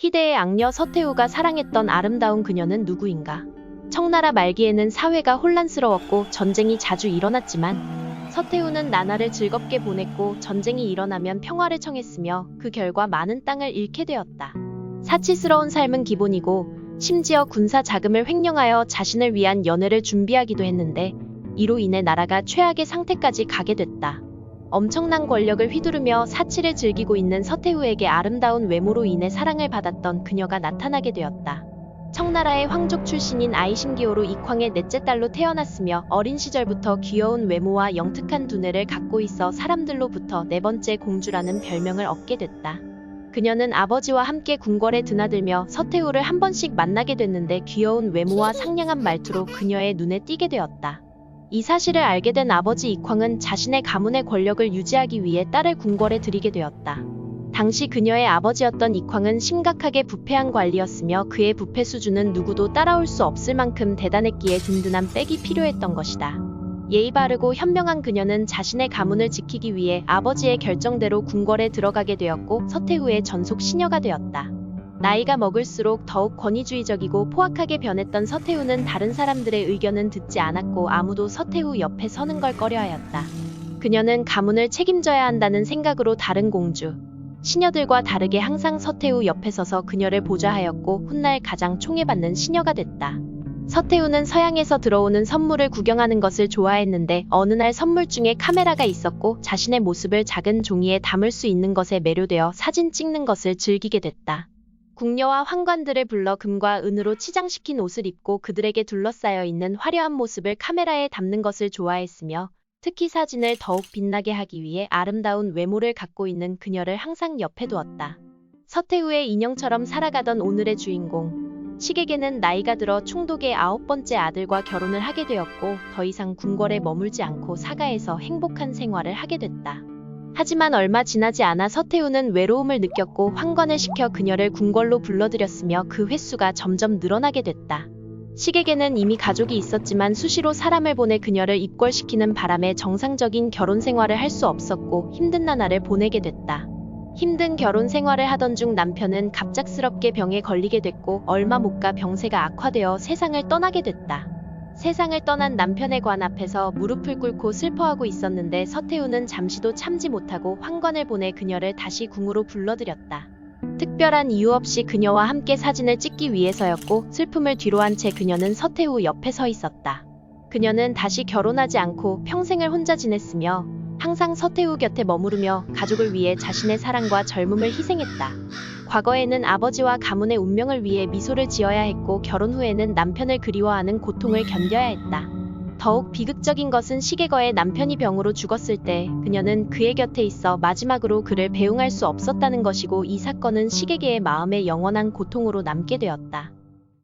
희대의 악녀 서태후가 사랑했던 아름다운 그녀는 누구인가? 청나라 말기에는 사회가 혼란스러웠고 전쟁이 자주 일어났지만 서태후는 나날을 즐겁게 보냈고 전쟁이 일어나면 평화를 청했으며 그 결과 많은 땅을 잃게 되었다. 사치스러운 삶은 기본이고 심지어 군사 자금을 횡령하여 자신을 위한 연회를 준비하기도 했는데 이로 인해 나라가 최악의 상태까지 가게 됐다. 엄청난 권력을 휘두르며 사치를 즐기고 있는 서태후에게 아름다운 외모로 인해 사랑을 받았던 그녀가 나타나게 되었다. 청나라의 황족 출신인 아이신기호로 이광의 넷째 딸로 태어났으며 어린 시절부터 귀여운 외모와 영특한 두뇌를 갖고 있어 사람들로부터 네 번째 공주라는 별명을 얻게 됐다. 그녀는 아버지와 함께 궁궐에 드나들며 서태후를 한 번씩 만나게 됐는데 귀여운 외모와 상냥한 말투로 그녀의 눈에 띄게 되었다. 이 사실을 알게 된 아버지 이광은 자신의 가문의 권력을 유지하기 위해 딸을 궁궐에 들이게 되었다. 당시 그녀의 아버지였던 이광은 심각하게 부패한 관리였으며 그의 부패 수준은 누구도 따라올 수 없을 만큼 대단했기에 든든한 백이 필요했던 것이다. 예의 바르고 현명한 그녀는 자신의 가문을 지키기 위해 아버지의 결정대로 궁궐에 들어가게 되었고 서태후의 전속 시녀가 되었다. 나이가 먹을수록 더욱 권위주의적이고 포악하게 변했던 서태후는 다른 사람들의 의견은 듣지 않았고 아무도 서태후 옆에 서는 걸 꺼려하였다. 그녀는 가문을 책임져야 한다는 생각으로 다른 공주, 시녀들과 다르게 항상 서태후 옆에 서서 그녀를 보좌하였고 훗날 가장 총애받는 시녀가 됐다. 서태후는 서양에서 들어오는 선물을 구경하는 것을 좋아했는데 어느 날 선물 중에 카메라가 있었고 자신의 모습을 작은 종이에 담을 수 있는 것에 매료되어 사진 찍는 것을 즐기게 됐다. 궁녀와 환관들을 불러 금과 은으로 치장시킨 옷을 입고 그들에게 둘러싸여 있는 화려한 모습을 카메라에 담는 것을 좋아했으며 특히 사진을 더욱 빛나게 하기 위해 아름다운 외모를 갖고 있는 그녀를 항상 옆에 두었다. 서태후의 인형처럼 살아가던 오늘의 주인공 시객에는 나이가 들어 총독의 9번째 아들과 결혼을 하게 되었고 더 이상 궁궐에 머물지 않고 사가에서 행복한 생활을 하게 됐다. 하지만 얼마 지나지 않아 서태후는 외로움을 느꼈고 환관을 시켜 그녀를 궁궐로 불러들였으며 그 횟수가 점점 늘어나게 됐다. 시객에는 이미 가족이 있었지만 수시로 사람을 보내 그녀를 입궐시키는 바람에 정상적인 결혼 생활을 할 수 없었고 힘든 나날을 보내게 됐다. 힘든 결혼 생활을 하던 중 남편은 갑작스럽게 병에 걸리게 됐고 얼마 못 가 병세가 악화되어 세상을 떠나게 됐다. 세상을 떠난 남편의 관 앞에서 무릎을 꿇고 슬퍼하고 있었는데 서태후는 잠시도 참지 못하고 환관을 보내 그녀를 다시 궁으로 불러들였다. 특별한 이유 없이 그녀와 함께 사진을 찍기 위해서였고 슬픔을 뒤로한 채 그녀는 서태후 옆에 서 있었다. 그녀는 다시 결혼하지 않고 평생을 혼자 지냈으며 항상 서태후 곁에 머무르며 가족을 위해 자신의 사랑과 젊음을 희생했다. 과거에는 아버지와 가문의 운명을 위해 미소를 지어야 했고 결혼 후에는 남편을 그리워하는 고통을 견뎌야 했다. 더욱 비극적인 것은 시계거의 남편이 병으로 죽었을 때 그녀는 그의 곁에 있어 마지막으로 그를 배웅할 수 없었다는 것이고 이 사건은 시계계의 마음에 영원한 고통으로 남게 되었다.